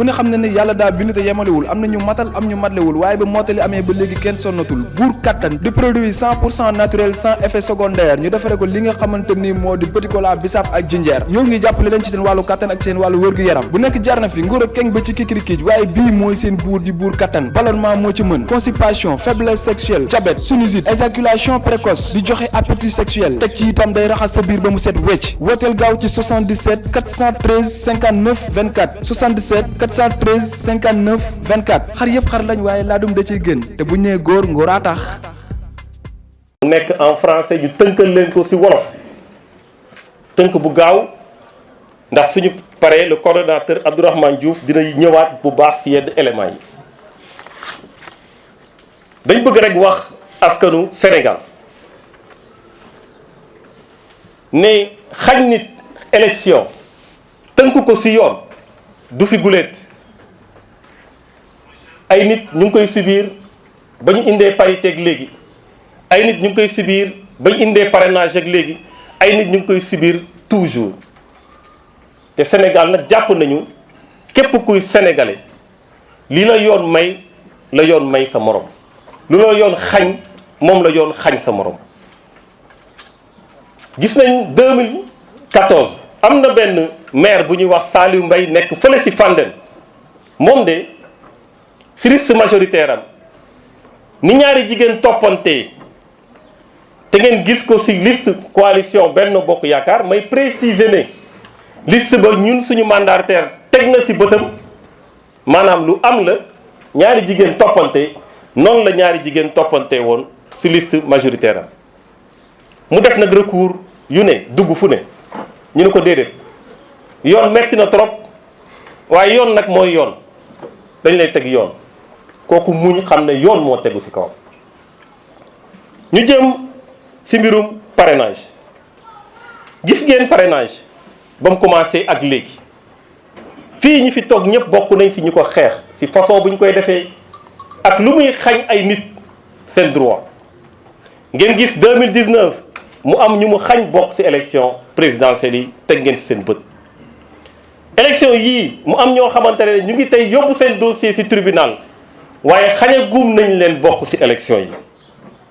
ku ne xam ne ne yàlla daa bind te yemalewul am na ñu matal am ñu matlewul waaye ba mottali amee ba léegi kenn sonnatul buur kattan di produit 100% naturel sans effet secondaire ñu defare ko li nga xamante ni moo di petit cola bisaab ak jinjeer ñoo ngi jàppale leen ci seen wàllu kattan ak seen wàllu wërgu-yaram bu nekk jarna fi nguur ak keng ba ci kikirikiij waaye bii mooy seen buur di buur kattan ballonnement moo ci mën constipation faiblesse sexuelle diabète sinusite éjaculation précoce di joxe appétit sexuel teg ci itam day raxas sa biir ba mu set wecc wooteel gaaw ci 77 413 59 24 77 413 59 24 xar yëpp xar lañ waaye laadum da ciy gën te bu ñu nee góor ngóoraa tax. mu nekk en français ñu tënkal leen ko ci wolof tënk bu gaaw ndax suñu paree le coordonnateur Abdourahmane Diouf dina ñëwaat bu baax ci yenn éléments yi dañ bëgg rek wax askanu Sénégal ne xañ nit élection tënk ko ci yoon du fi guléet ay nit ñu ngi koy subir ba ñu indee parité ak léegi ay nit ñu ngi koy subir ba ñu indee parrainage ak léegi ay nit ñu ngi koy subir toujours te Sénégal nag jàpp nañu képp kuy sénégalais li la yoon may la yoon may sa morom lu la yoon xañ moom la yoon xañ sa morom gis nañ 2014 am na benn maire bu ñuy wax Saliou Mbaye nekk fële ci Fandène moom de ci liste majoritaire am ni ñaari jigéen toppantee te ngeen gis ko ci liste coalition Benno Bokk Yaakaar may préciser ne liste ba ñun suñu mandataire teg na ci bëtam maanaam lu am la ñaari jigéen toppante noonu la ñaari jigéen toppante woon ci liste majoritaire am mu def nag recours yu ne dugg fu ne ñu ne ko déedéet yoon metti na trop waaye yoon nag mooy yoon dañ lay teg yoon kooku muñ xam ne yoon moo tegu ci kaw ñu jëm ci mbirum parrainage gis ngeen parrainage ba mu commencé ak léegi fii ñi fi toog ñëpp bokk nañ ci ñu ko xeex ci façon bu ñu koy defee ak lu muy xañ ay nit seen droit ngeen gis 2019 mu am ñu mu xañ bokk ci élection présidentielle yi teg ngeen ci seen bët élection yii mu am ñoo xamante ne ñu ngi tey yóbbu seen dossier ci tribunal waaye xañe guum nañ leen bokk ci élection yi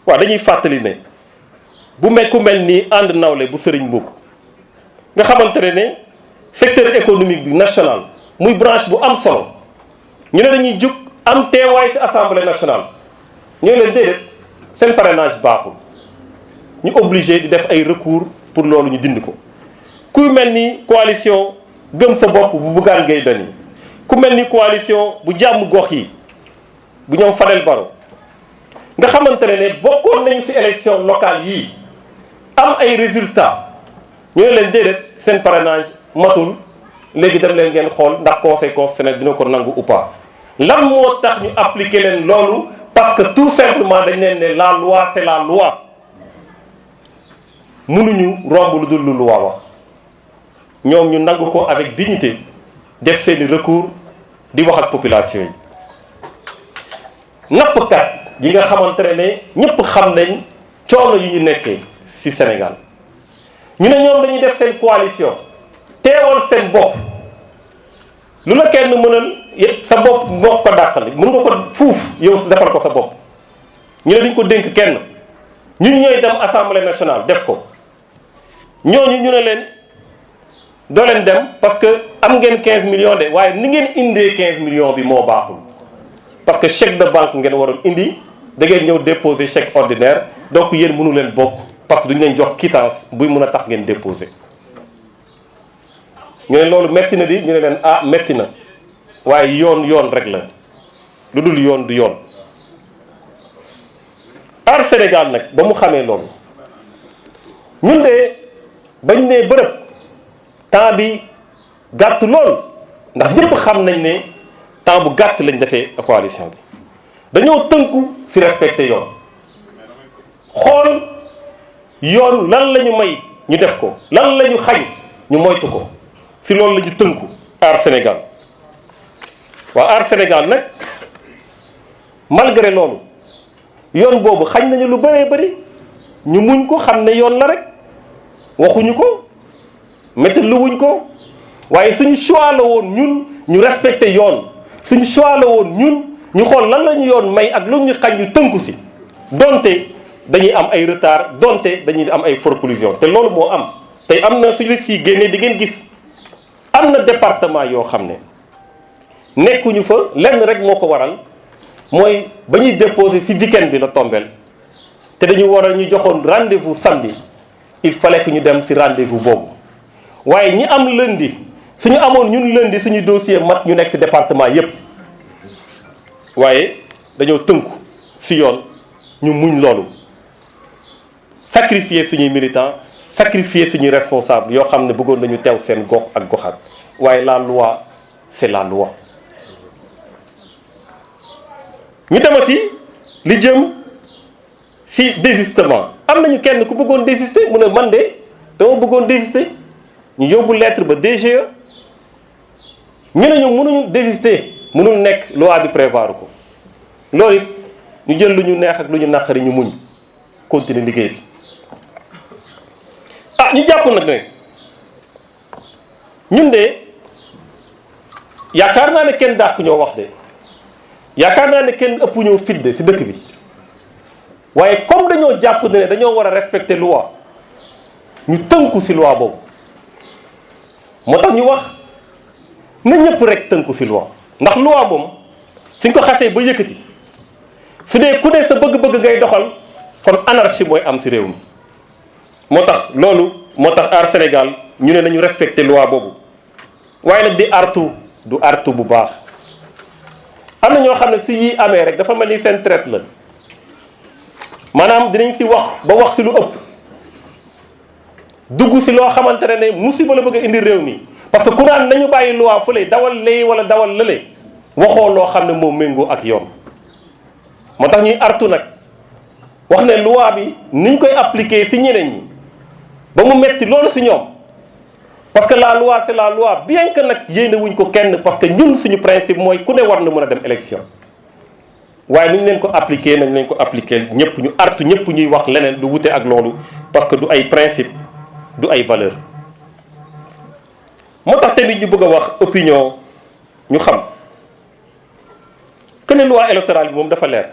waaw dañuy fàttali ne bu mel ku mel nii ànd nawle bu Serigne Mboup nga xamante ne secteur économique bi national muy branche bu am solo ñu ne dañuy jug am teewaay ci assemblée nationale ñu ne leen déedéet seen parrainage baaxul ñu obligé di def ay recours pour loolu ñu dindi ko ku mel ni coalition gëm sa bopp bu Bougane Gueye Dany ku mel ni coalition bu jàmm gox yi bu ñoom Fadel Barro nga xamante ne bokkoon nañ ci élection locale yii am ay résultats ñu ne leen déedéet seen parrainage matul léegi dem leen ngeen xool ndax conseil constitutionnel dina ko nangu ou pas lan moo tax ñu appliquer leen loolu parce que tout simplement dañ leen ne la loi c'est la loi mënuñu romb lu dul lu loi wax ñoom ñu nangu ko avec dignité def seeni recours di wax ak population yi nappkat yi nga xamante ne ñëpp xam nañ coono yi ñu nekkee ci Sénégal ñu ne ñoom dañuy def seen coalition teewal seen bopp lu la kenn mënal sa bopp moo ko dàqali mën nga ko fuuf yow defal ko sa bopp ñu ne duñ ko dénk kenn ñun ñooy dem assemblée nationale def ko ñooñu ñu ne leen doo leen dem parce que am ngeen 15 millions de waaye ni ngeen indee 15 millions bi moo baaxul parce que chèque de banque ngeen waroon indi da ngeen ñëw déposer chèque ordinaire donc yéen mënu leen bokk parce que duñu leen jox quittance buy mën a tax ngeen déposer ñu ne loolu metti na di ñu ne leen ah metti na waaye yoon rek la lu dul yoon du yoon Aar Sénégal nag ba mu xamee loolu ñun de bañ ne bërëb temps bi gàtt lool ndax ñëpp xam nañ ne temps bu gàtt lañ defee coalition bi dañoo tënku ci respecté yoon xool yoon lan la ñu may ñu def ko lan la ñu xañ ñu moytu ko ci loolu la ñu tënku Aar Sénégal waa Aar Sénégal nag malgré loolu yoon boobu xañ nañu lu bëree bëri ñu muñ ko xam ne yoon la rek waxuñu ko métti lu wuñ ko waaye suñu choix la woon ñun ñu respecté yoon suñu choix la woon ñun ñu xool lan la ñu yoon may ak lu ñu xañ ñu tënku si donte dañuy am ay retard donte dañuy am ay forclusion te loolu moo am tey am na suñu liste yi génnee di ngeen gis am na département yoo xam ne nekkuñu fa lenn rek moo ko waral mooy ba ñuy déposé si weekend bi la tombeel te dañu war a ñu joxoon rendez-vous samedi il fallait que ñu dem si rendez-vous boobu waaye ñi am lundi suñu amoon ñun lundi suñu dossier mat ñu nekk si département yépp waaye dañoo tënku si yoon ñu muñ loolu sacrifier suñuy militants sacrifier suñuy responsables yoo xam ne bëggoon nañu teew seen gox ak goxaat waaye la loi c'est la loi. ñu demati li jëm si désistement am nañu kenn ku bëggoon désister mu ne man de dama bëggoon désister ñu yóbbu lettre ba DGE ñu ne ñu mënuñu désister mënul nekk loi bi prévoir ko loolu it ñu jël lu ñu neex ak lu ñu naqari ñu muñ continuer liggéey bi ñu jàpp nag ne ñun de yaakaar naa ne kenn dàq ñoo wax de yaakaar naa ne kenn ëpp ñoo fit de si dëkk bi waaye comme dañoo jàpp ne dañoo war a respecter loi ñu tënku si loi boobu moo tax ñu wax na ñëpp rek tënku si loi ndax loi moom suñ ko xasee ba yëkkati su dee ku ne sa bëgg-bëgg ngay doxal kon anarchie mooy am si réew mi moo tax loolu moo tax Aar Sénégal ñu ne nañu respecter loi boobu waaye nag di artu du artu bu baax am na ñoo xam ne si yii amee rek dafa mel ni seen traite la maanaam dinañ si wax ba wax si lu ëpp dugg si loo xamante ne musiba la bëgg a indi réew mi parce que ku naan nañu bàyyi loi fële dawal lay wala dawal lële waxoo loo xam ne moo méngoo ak yoon moo tax ñuy artu nag wax ne loi bi niñ koy appliquer si ñeneen ñi ba mu metti loolu si ñoom parce que la loi c'est la loi bien que nag yéene wuñ ko kenn parce que ñun suñu principe mooy ku ne war na mën a dem élection waaye nuñ leen ko appliquer nañ leen ko appliquer ñëpp ñu artu ñëpp ñuy wax leneen lu wute ak loolu parce que du ay principe du ay valeur moo tax tamit ñu bëgg a wax opinion ñu xam que ne loi électorale bi moom dafa leer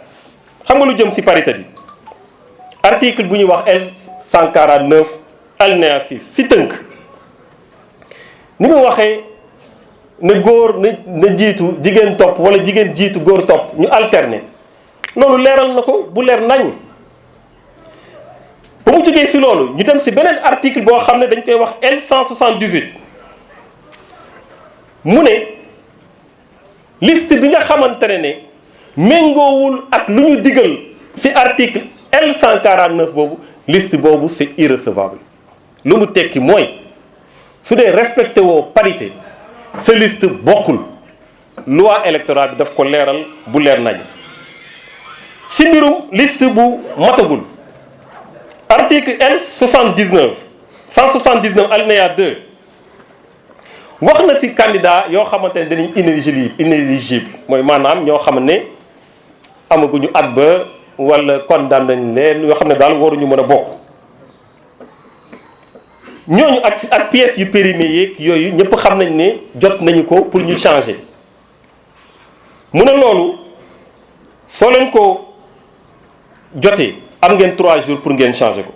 xam nga lu jëm ci parité bi article bu ñuy wax L149 alinéa 6 ci tënk ni mu waxee ne góor na jiitu jigéen topp wala jigéen jiitu góor topp ñu alterner loolu leeral na ko bu leer nañ ba mu jógee ci loolu ñu dem ci beneen article boo xam ne dañ koy wax L178 mu ne liste bi nga xamante ne méngoowul ak lu ñu digal ci article L149 boobu liste boobu c'est irrecevable lu mu tekki mooy su dee respecté woo parité sa liste bokkul loi électorale bi daf ko leeral bu leer nañ ci mbirum liste bu matagul article L179 alinéa 2 wax na ci candidat yoo xamante ne dañuy inéligible mooy maanaam ñoo xam ne amaguñu at ba wala condamné nañ leen yoo xam ne daal waruñu mën a bokk ñooñu ak pièces yu périmé yeeg yooyu ñëpp xam nañ ne jot nañu ko pour ñu changer mu ne loolu soo leen ko jotee am ngeen 3 jours pour ngeen changer ko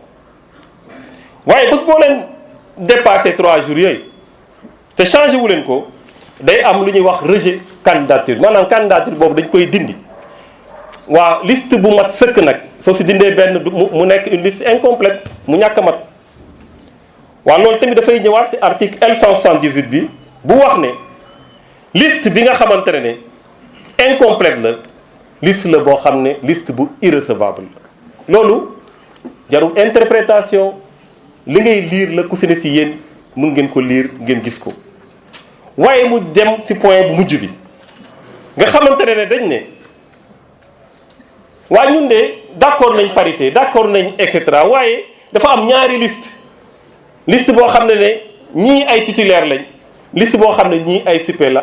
waaye bés boo leen dépassé 3 jours yooyu te changer wu leen ko day am lu ñuy wax rejet candidature maanaam candidature boobu dañ koy dindi waa liste bu mat sëkk nag soo si dindee benn mu nekk une liste incomplète mu ñàkk a mat waaw loolu tamit dafay ñëwaat ci article L178 bi bu wax ne liste bi nga xamante ne incomplète la liste la boo xam ne liste bu irrecevable la loolu jarul interprétation li ngay lire la ku si ne ci yéen mun ngeen ko lire ngeen gis ko waaye mu dem ci point bu mujj bi nga xamante ne dañ ne waa ñun de d'accord nañ parité d'accord nañ et cetera waaye dafa am ñaari liste boo xam ne ñii ay titulaire lañ liste boo xam ne ñii ay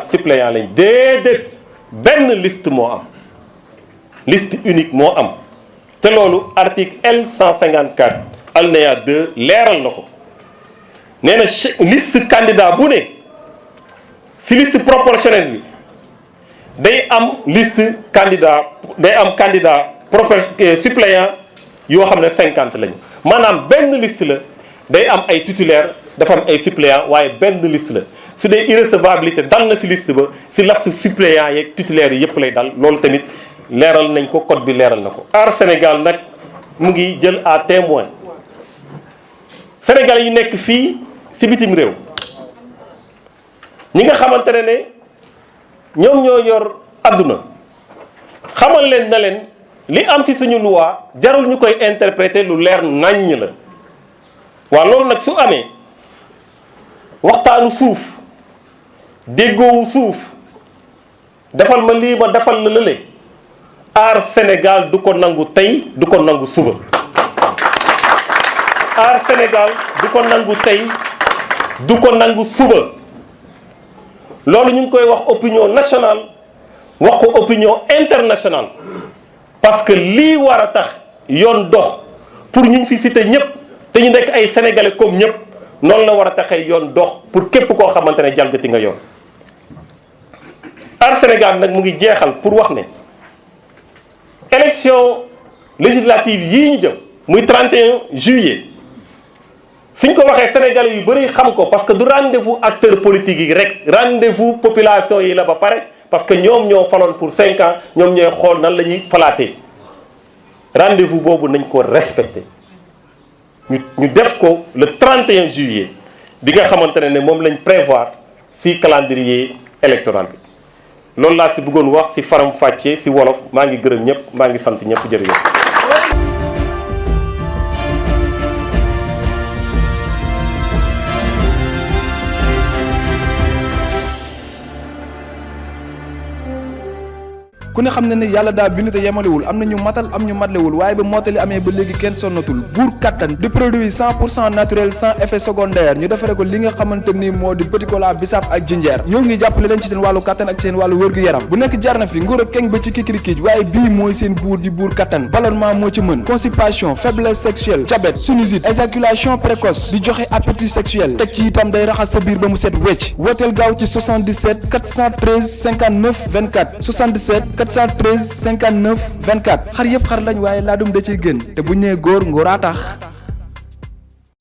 suppléant lañ déedéet benn liste moo am liste unique moo am te loolu article L154 alinéa 2 leeral na ko nee na liste candidat bu ne si liste proportionnelle bi day am liste candidat day am candidat suppléant yoo xam ne 50 lañu maanaam benn liste la day am ay titulaire dafa am ay suppléant waaye benn liste la su dee irrecevabilité dal na si liste ba si liste suppléant yeeg titulaire yi yëpp lay dal loolu tamit leeral nañ ko code bi leeral na ko. Aar Sénégal nag mu ngi jël à témoin Sénégal yi nekk fii si bitim réew ñi nga xamante ne ñoom ñoo yor àdduna xamal leen na leen li am si suñu loi jarul ñu koy interpréter lu leer naññ la waaw loolu nag su amee waxtaanu suuf déggoowu suuf defal ma lii ma defal la lële Aar Sénégal du ko nangu tey du ko nangu suba Aar Sénégal du ko nangu tey du ko nangu suba loolu ñu ngi koy wax opinion nationale wax ko opinion internationale parce que lii war a tax yoon dox pour ñu fi cité ñëpp te ñu nekk ay sénégalais comme ñëpp noonu la war a taxee yoon dox pour képp koo xamante ne jalgati nga yoon. Aar Sénégal nag mu ngi jeexal pour wax ne élection législative yii ñu jëm muy 31 juillet suñ ko waxee sénégalais yu bëri xam ko parce que du rendez-vous acteurs politiques yi rek rendez-vous population yi la ba pare parce que ñoom ñoo faloon pour 5 ans ñoom ñooy xool nan la ñuy falaatee rendez-vous boobu nañ ko respecté ñu def ko le 31 juillet bi nga xamante ne moom lañ prévoir ci calendrier électoral bi loolu laa ci bëggoon wax ci faram fàccee ci wolof maa ngi gërëm ñëpp maa ngi sant ñëpp jërëjëf. ku ne xam ne ne yàlla daa bind te yemalewul am na ñu matal am ñu matlewul waaye ba mottali amee ba léegi kenn sonnatul buur kattan di produit 100% naturel sans effet secondaire ñu defare ko li nga xamante ni moo di petit cola bisaab ak jinjeer ñoo ngi jàppale leen ci seen wàllu kattan ak seen wàllu wërgu-yaram bu nekk jarna fi nguur ak keng ba ci kikirikiij waaye bii mooy seen buur di buur kattan ballonnement moo ci mën constipation faiblesse sexuelle diabète sinusite éjaculation précoce di joxe appétit sexuel teg ci itam day raxas sa biir ba mu set wecc wooteel gaaw ci 77 413 59 24 77 413 59 24 xar yëpp xar lañ waaye laadum da ciy gën te bu ñu nee góor ngóoraa tax